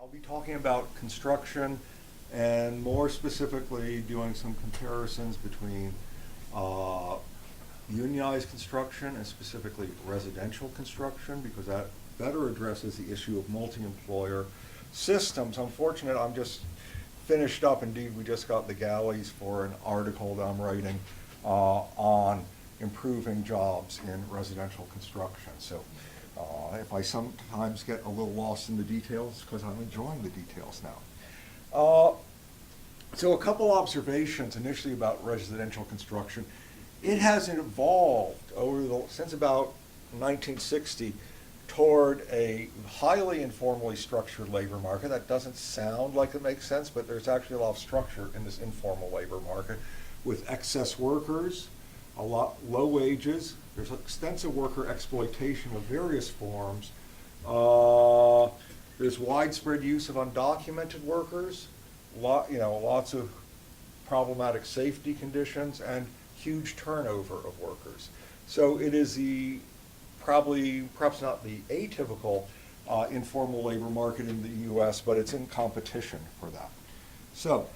I'll be talking about construction and more specifically doing some comparisons between unionized construction and specifically residential construction, because that better addresses the issue of multi-employer systems. Unfortunately, I'm just finished up. Indeed, we just got the galleys for an article that I'm writing on improving jobs in residential construction. So if I sometimes get a little lost in the details, because I'm enjoying the details now. So a couple observations initially about residential construction. It has evolved since about 1960 toward a highly informally structured labor market. That doesn't sound like it makes sense, but there's actually a lot of structure in this informal labor market with excess workers, a lot low wages. There's extensive worker exploitation of various forms. There's widespread use of undocumented workers, lots of problematic safety conditions, and huge turnover of workers. So it is perhaps not the atypical informal labor market in the US, but it's in competition for that. So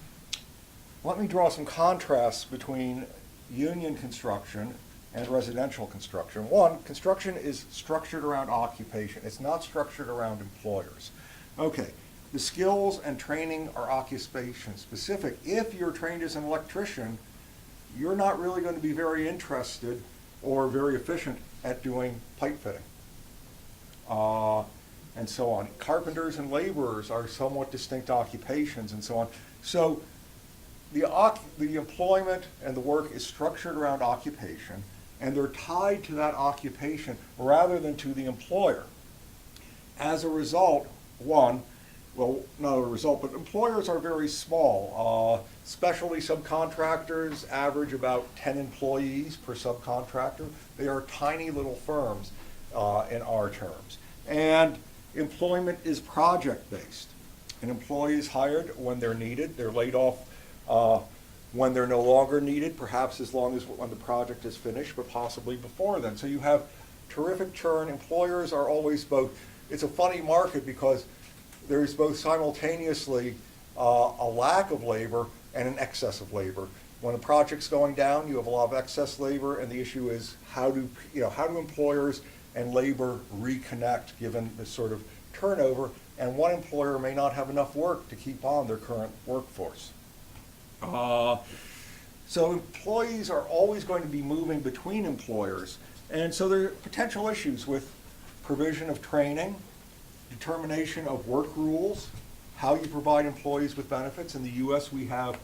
let me draw some contrasts between union construction and residential construction. One, construction is structured around occupation. It's not structured around employers. Okay, the skills and training are occupation specific. If you're trained as an electrician, you're not really going to be very interested or very efficient at doing pipe fitting, and so on. Carpenters and laborers are somewhat distinct occupations, and so on. So the employment and the work is structured around occupation, and they're tied to that occupation rather than to the employer. As a result, not a result, but employers are very small. Specialty subcontractors average about 10 employees per subcontractor. They are tiny little firms in our terms. And employment is project-based. An employee is hired when they're needed. They're laid off when they're no longer needed, perhaps as long as when the project is finished, but possibly before then. So you have terrific churn. Employers are always both. It's a funny market because there's both simultaneously a lack of labor and an excess of labor. When a project's going down, you have a lot of excess labor, and the issue is how do employers and labor reconnect given this sort of turnover, and one employer may not have enough work to keep on their current workforce. So employees are always going to be moving between employers, and so there are potential issues with provision of training, determination of work rules, how you provide employees with benefits. In the US, we have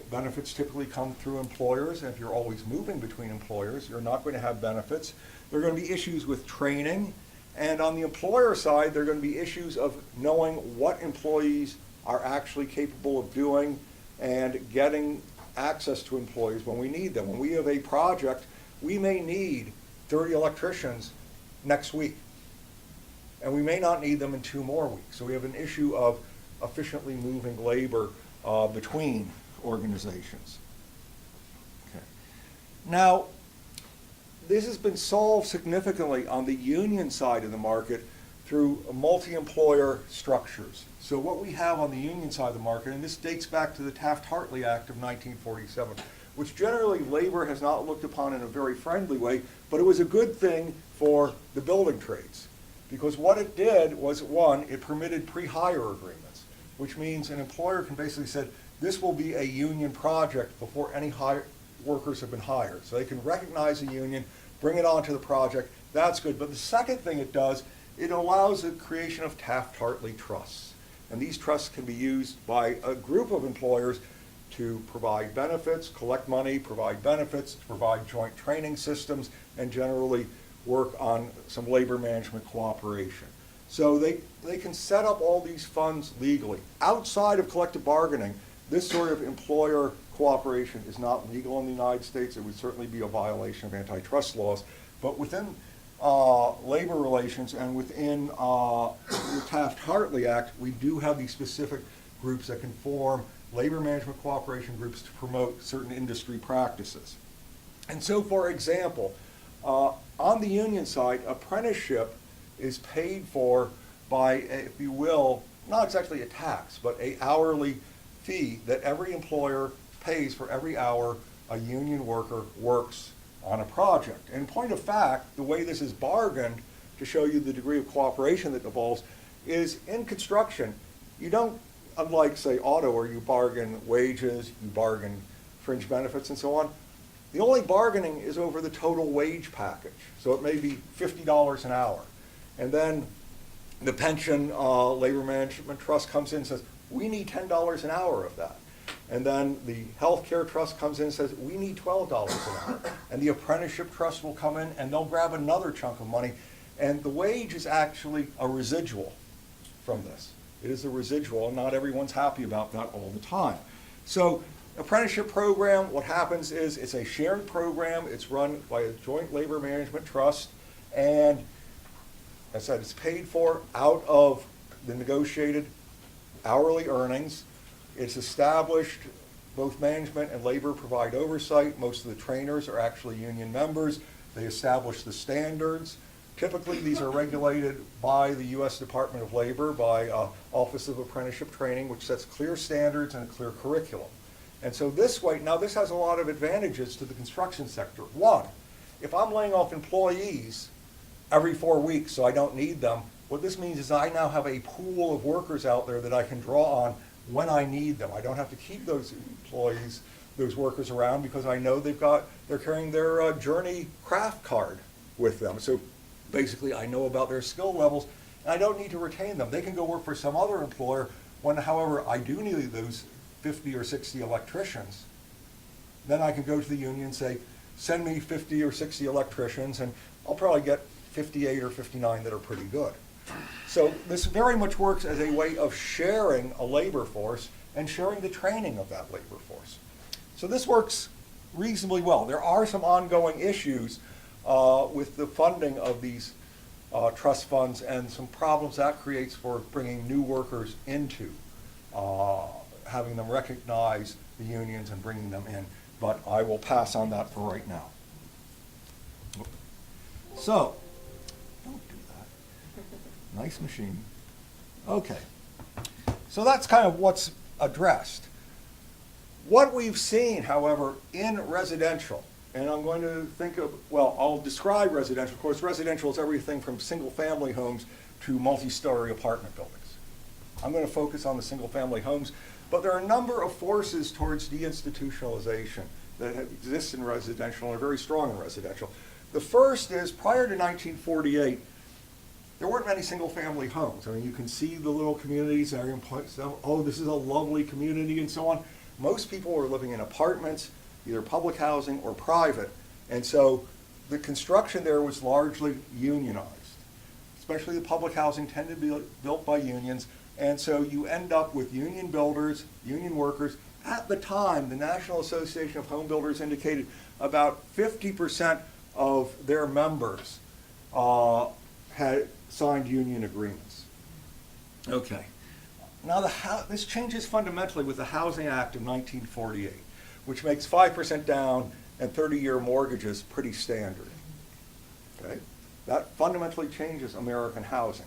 benefits typically come through employers, and if you're always moving between employers, you're not going to have benefits. There are going to be issues with training, and on the employer side, there are going to be issues of knowing what employees are actually capable of doing and getting access to employees when we need them. When we have a project, we may need 30 electricians next week, and we may not need them in 2 more weeks. So we have an issue of efficiently moving labor between organizations. Okay. Now, this has been solved significantly on the union side of the market through multi-employer structures. So what we have on the union side of the market, and this dates back to the Taft-Hartley Act of 1947, which generally labor has not looked upon in a very friendly way, but it was a good thing for the building trades. Because what it did was, one, it permitted pre-hire agreements, which means an employer can basically say, this will be a union project before any workers have been hired. So they can recognize a union, bring it onto the project. That's good. But the second thing it does, it allows the creation of Taft-Hartley trusts. And these trusts can be used by a group of employers to provide benefits, collect money, provide benefits, to provide joint training systems, and generally work on some labor management cooperation. So they can set up all these funds legally. Outside of collective bargaining, this sort of employer cooperation is not legal in the United States. It would certainly be a violation of antitrust laws. But within labor relations and within the Taft-Hartley Act, we do have these specific groups that can form labor management cooperation groups to promote certain industry practices. And so, for example, on the union side, apprenticeship is paid for by, if you will, not exactly a tax, but a hourly fee that every employer pays for every hour a union worker works on a project. And in point of fact, the way this is bargained, to show you the degree of cooperation that involves, is in construction, you don't, unlike say auto where you bargain wages, you bargain fringe benefits and so on, the only bargaining is over the total wage package. So it may be $50 an hour. And then the pension labor management trust comes in and says, we need $10 an hour of that. And then the healthcare trust comes in and says, we need $12 an hour. And the apprenticeship trust will come in and they'll grab another chunk of money. And the wage is actually a residual from this. It is a residual, and not everyone's happy about that all the time. So apprenticeship program, what happens is it's a shared program. It's run by a joint labor management trust. And as I said, it's paid for out of the negotiated hourly earnings. It's established, both management and labor provide oversight. Most of the trainers are actually union members. They establish the standards. Typically, these are regulated by the U.S. Department of Labor, by Office of Apprenticeship Training, which sets clear standards and a clear curriculum. And so this way, now this has a lot of advantages to the construction sector. One, if I'm laying off employees every 4 weeks so I don't need them, what this means is I now have a pool of workers out there that I can draw on when I need them. I don't have to keep those employees, those workers around, because I know they're carrying their journey craft card with them. So basically I know about their skill levels and I don't need to retain them. They can go work for some other employer when, however, I do need those 50 or 60 electricians. Then I can go to the union and say, send me 50 or 60 electricians, and I'll probably get 58 or 59 that are pretty good. So this very much works as a way of sharing a labor force and sharing the training of that labor force. So this works reasonably well. There are some ongoing issues with the funding of these trust funds and some problems that creates for bringing new workers into having them recognize the unions and bringing them in. But I will pass on that for right now. So, don't do that. Nice machine. Okay. So that's kind of what's addressed. What we've seen, however, in residential, and I'm going to think of, well, I'll describe residential. Of course, residential is everything from single-family homes to multi-story apartment buildings. I'm going to focus on the single-family homes, but there are a number of forces towards deinstitutionalization that exist in residential and are very strong in residential. The first is, prior to 1948, there weren't many single-family homes. I mean, you can see the little communities, and oh, this is a lovely community, and so on. Most people were living in apartments, either public housing or private, and so the construction there was largely unionized. Especially the public housing tended to be built by unions, and so you end up with union builders, union workers. At the time, the National Association of Home Builders indicated about 50% of their members had signed union agreements. Okay. Now this changes fundamentally with the Housing Act of 1948, which makes 5% down and 30-year mortgages pretty standard. Okay? That fundamentally changes American housing.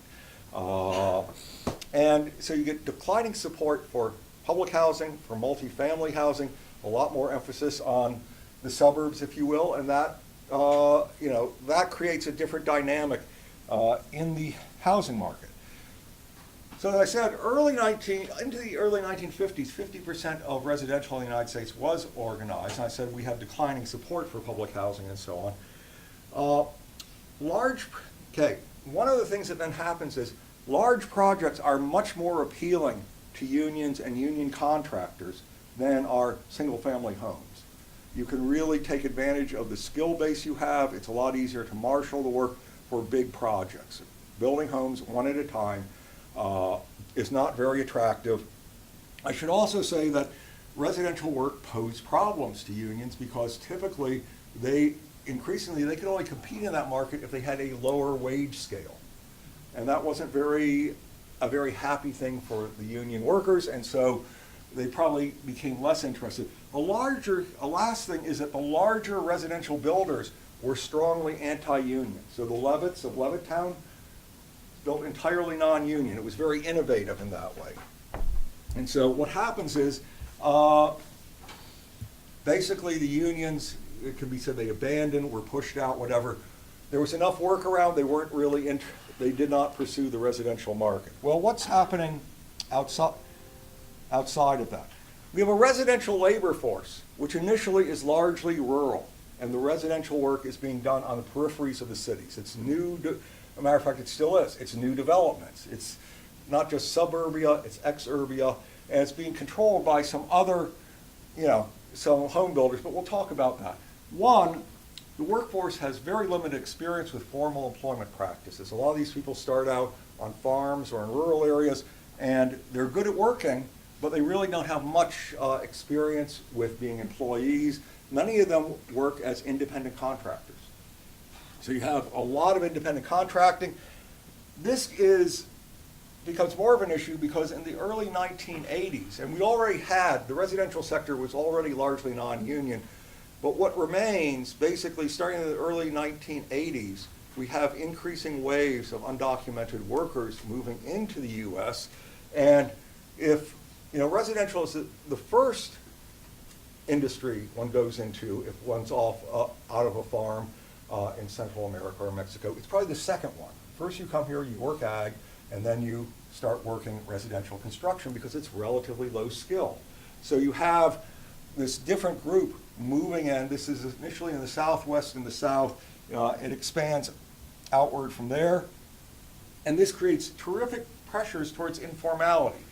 And so you get declining support for public housing, for multifamily housing, a lot more emphasis on the suburbs, if you will, and that that creates a different dynamic in the housing market. So as I said, into the early 1950s, 50% of residential in the United States was organized. And I said we have declining support for public housing and so on. One of the things that then happens is large projects are much more appealing to unions and union contractors than are single-family homes. You can really take advantage of the skill base you have. It's a lot easier to marshal the work for big projects. Building homes one at a time is not very attractive. I should also say that residential work posed problems to unions because typically they could only compete in that market if they had a lower wage scale. And that wasn't a very happy thing for the union workers, and so they probably became less interested. A last thing is that the larger residential builders were strongly anti-union. So the Levitts of Levittown built entirely non-union. It was very innovative in that way. And so what happens is, basically the unions, it can be said they abandoned, were pushed out, whatever. There was enough work around, they weren't really, they did not pursue the residential market. Well, what's happening outside of that? We have a residential labor force, which initially is largely rural, and the residential work is being done on the peripheries of the cities. It's new, as a matter of fact, it still is. It's new developments. It's not just suburbia, it's exurbia, and it's being controlled by some other, some home builders, but we'll talk about that. One, the workforce has very limited experience with formal employment practices. A lot of these people start out on farms or in rural areas, and they're good at working, but they really don't have much experience with being employees. Many of them work as independent contractors. So you have a lot of independent contracting. This becomes more of an issue because in the early 1980s, and we already had, the residential sector was already largely non-union, but what remains, basically starting in the early 1980s, we have increasing waves of undocumented workers moving into the U.S. And if, residential is the first industry one goes into if one's off out of a farm in Central America or Mexico, it's probably the second one. First you come here, you work ag, and then you start working residential construction because it's relatively low skill. So you have this different group moving in. This is initially in the Southwest and the South. It expands outward from there. And this creates terrific pressures towards informality.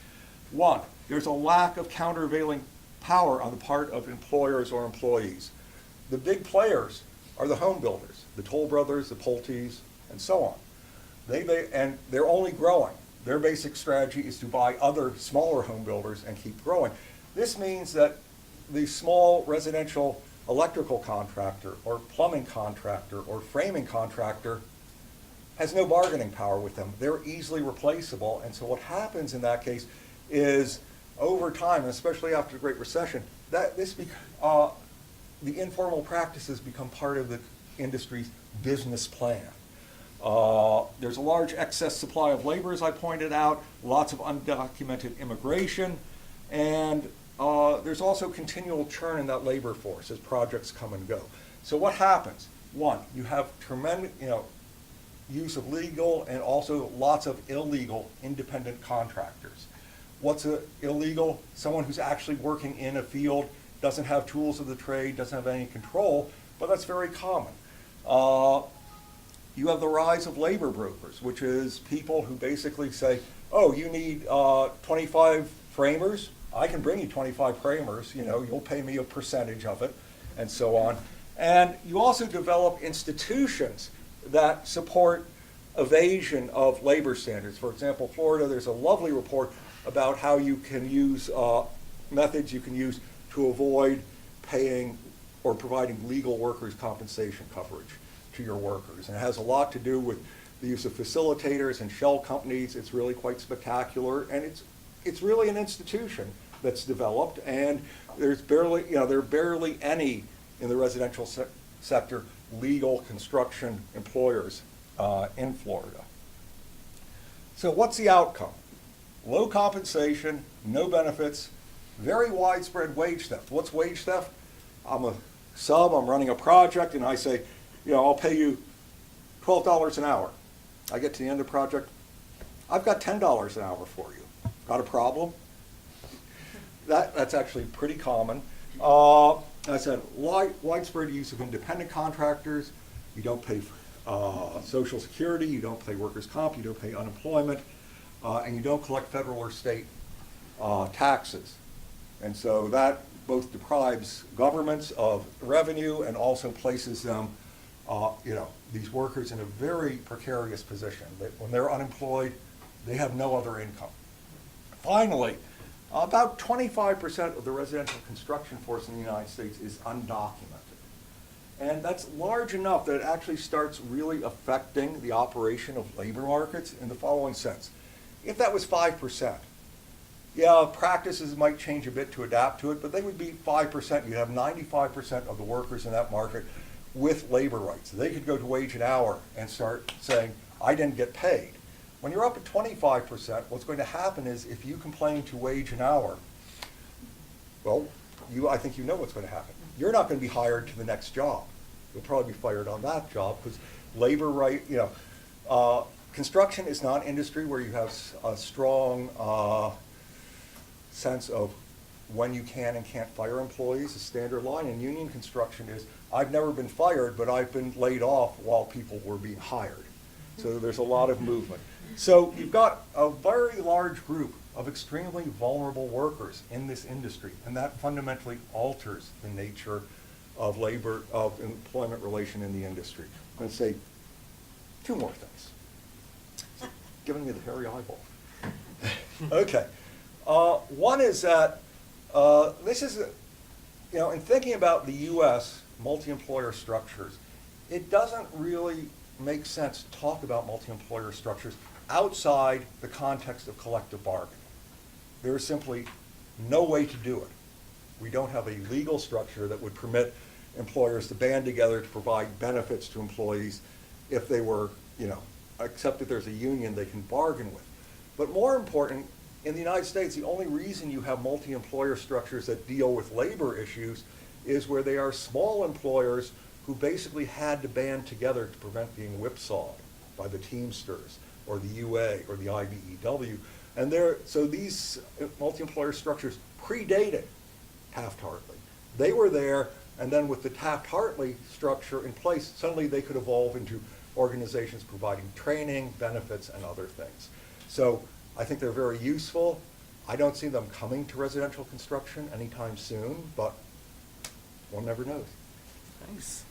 One, there's a lack of countervailing power on the part of employers or employees. The big players are the home builders, the Toll Brothers, the Pulte's, and so on. And they're only growing. Their basic strategy is to buy other smaller home builders and keep growing. This means that the small residential electrical contractor or plumbing contractor or framing contractor has no bargaining power with them. They're easily replaceable. And so what happens in that case is over time, and especially after the Great Recession, the informal practices become part of the industry's business plan. There's a large excess supply of labor, as I pointed out, lots of undocumented immigration, and there's also continual churn in that labor force as projects come and go. So what happens? One, you have tremendous, use of legal and also lots of illegal independent contractors. What's illegal? Someone who's actually working in a field, doesn't have tools of the trade, doesn't have any control, but that's very common. You have the rise of labor brokers, which is people who basically say, oh, you need 25 framers? I can bring you 25 framers, you'll pay me a percentage of it, and so on. And you also develop institutions that support evasion of labor standards. For example, Florida, there's a lovely report about how you can use methods you can use to avoid paying or providing legal workers' compensation coverage to your workers. And it has a lot to do with the use of facilitators and shell companies. It's really quite spectacular, and it's really an institution that's developed, and there's barely, there are barely any in the residential sector legal construction employers in Florida. So what's the outcome? Low compensation, no benefits, very widespread wage theft. What's wage theft? I'm a sub, I'm running a project, and I say, I'll pay you $12 an hour. I get to the end of the project, I've got $10 an hour for you. Got a problem? That's actually pretty common. I said, widespread use of independent contractors. You don't pay Social Security, you don't pay workers' comp, you don't pay unemployment, and you don't collect federal or state taxes. And so that both deprives governments of revenue and also places them, these workers in a very precarious position. When they're unemployed, they have no other income. Finally, about 25% of the residential construction force in the United States is undocumented. And that's large enough that it actually starts really affecting the operation of labor markets in the following sense. If that was 5%, practices might change a bit to adapt to it, but they would be 5%. You'd have 95% of the workers in that market with labor rights. They could go to wage and hour and start saying, I didn't get paid. When you're up at 25%, what's going to happen is if you complain to wage and hour, well, I think you know what's going to happen. You're not going to be hired to the next job. You'll probably be fired on that job because labor right, construction is not an industry where you have a strong sense of when you can and can't fire employees. The standard line in union construction is, I've never been fired, but I've been laid off while people were being hired. So there's a lot of movement. So you've got a very large group of extremely vulnerable workers in this industry, and that fundamentally alters the nature of labor, of employment relation in the industry. I'm going to say two more things. It's giving me the hairy eyeball. Okay. One is that this is, in thinking about the U.S. multi-employer structures, it doesn't really make sense to talk about multi-employer structures outside the context of collective bargaining. There is simply no way to do it. We don't have a legal structure that would permit employers to band together to provide benefits to employees if they were, except that there's a union they can bargain with. But more important, in the United States, the only reason you have multi-employer structures that deal with labor issues is where they are small employers who basically had to band together to prevent being whipsawed by the Teamsters or the UA or the IBEW. And so these multi-employer structures predated Taft-Hartley. They were there, and then with the Taft-Hartley structure in place, suddenly they could evolve into organizations providing training, benefits, and other things. So I think they're very useful. I don't see them coming to residential construction anytime soon, but one never knows. Thanks.